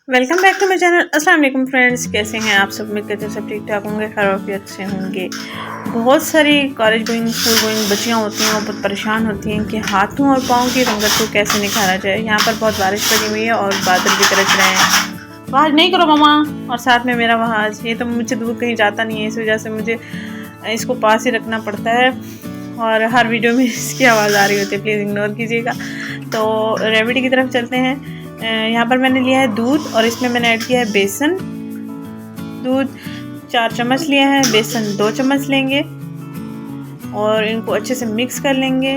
Welcome back to my channel. अस्सलाम वालेकुम friends, कैसे हैं आप सब? उम्मीद करते हैं सब ठीक ठाक होंगे, खैरियत से होंगे। बहुत सारी कॉलेज गोइंग स्कूल गोइंग बच्चियां होती हैं और बहुत परेशान होती हैं कि हाथों और पाँव की रंगत को कैसे निखारा जाए। यहाँ पर बहुत बारिश पड़ी हुई है और बादल भी गरज रहे हैं। आवाज़ नहीं करो मामा। और साथ में मेरा आवाज़, ये तो मुझे दूर कहीं जाता नहीं है, इस वजह से मुझे इसको पास ही रखना पड़ता है और हर वीडियो में इसकी आवाज़ आ रही होती है, प्लीज़ इग्नोर कीजिएगा। तो रेमेडी की तरफ चलते हैं। यहाँ पर मैंने लिया है दूध और इसमें मैंने ऐड किया है बेसन। दूध 4 चम्मच लिया है, बेसन 2 चम्मच लेंगे और इनको अच्छे से मिक्स कर लेंगे।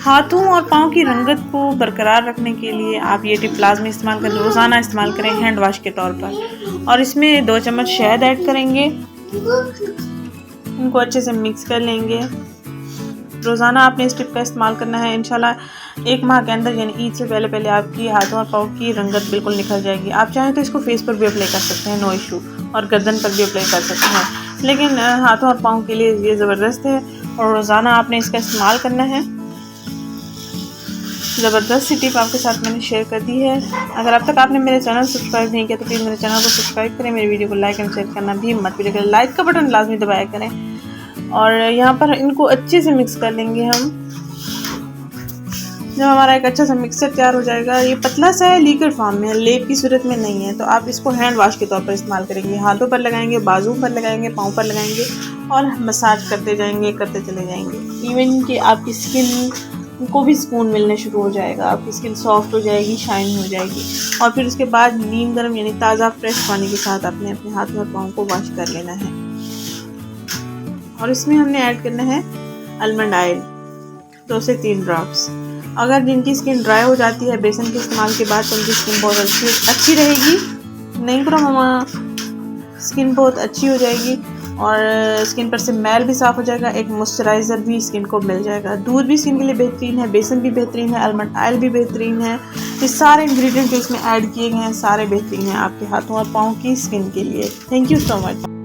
हाथों और पाँव की रंगत को बरकरार रखने के लिए आप ये टिप लाजमी इस्तेमाल करें, रोज़ाना इस्तेमाल करें हैंड वॉश के तौर पर। और इसमें 2 चम्मच शहद ऐड करेंगे, इनको अच्छे से मिक्स कर लेंगे। रोज़ाना आपने इस टिप का इस्तेमाल करना है। इंशाल्लाह 1 माह के अंदर यानी ईद से पहले पहले आपकी हाथों और पाँव की रंगत बिल्कुल निखर जाएगी। आप चाहें तो इसको फेस पर भी अप्लाई कर सकते हैं, नो इशू, और गर्दन पर भी अप्लाई कर सकते हैं, लेकिन हाथों और पाँव के लिए ये ज़बरदस्त है और रोज़ाना आपने इसका इस्तेमाल करना है। ज़बरदस्त सी टिप आपके साथ मैंने शेयर कर दी है। अगर अब तक आपने मेरे चैनल सब्सक्राइब नहीं किया तो प्लीज़ मेरे चैनल को सब्सक्राइब करें, मेरी वीडियो को लाइक एंड शेयर करना भी मत भूलिएगा। लाइक का बटन लाजमी दबाया करें और यहाँ पर इनको अच्छे से मिक्स कर लेंगे हम। जब हमारा एक अच्छा सा मिक्सर तैयार हो जाएगा, ये पतला सा है, लिक्विड फॉर्म में है, लेप की सूरत में नहीं है, तो आप इसको हैंड वॉश के तौर पर इस्तेमाल करेंगे। हाथों पर लगाएंगे, बाजू पर लगाएंगे, पाँव पर लगाएंगे और मसाज करते जाएंगे, करते चले जाएंगे। इवन कि आपकी स्किन को भी सुकून मिलने शुरू हो जाएगा, आपकी स्किन सॉफ्ट हो जाएगी, शाइन हो जाएगी। और फिर उसके बाद नीम गर्म यानी ताज़ा फ्रेश पानी के साथ आपने अपने हाथों और पाँव को वॉश कर लेना है। और इसमें हमने ऐड करना है आलमंड ऑयल 2 से 3 ड्रॉप्स। अगर जिनकी स्किन ड्राई हो जाती है बेसन के इस्तेमाल के बाद, तो उनकी स्किन बहुत अच्छी रहेगी। नहीं करो मामा, स्किन बहुत अच्छी हो जाएगी और स्किन पर से मैल भी साफ़ हो जाएगा, एक मॉइस्चराइज़र भी स्किन को मिल जाएगा। दूध भी स्किन के लिए बेहतरीन है, बेसन भी बेहतरीन है, आलमंड ऑयल भी बेहतरीन है। ये सारे इंग्रेडिएंट जो इसमें ऐड किए गए हैं सारे बेहतरीन हैं आपके हाथों और पाँव की स्किन के लिए। Thank you so much.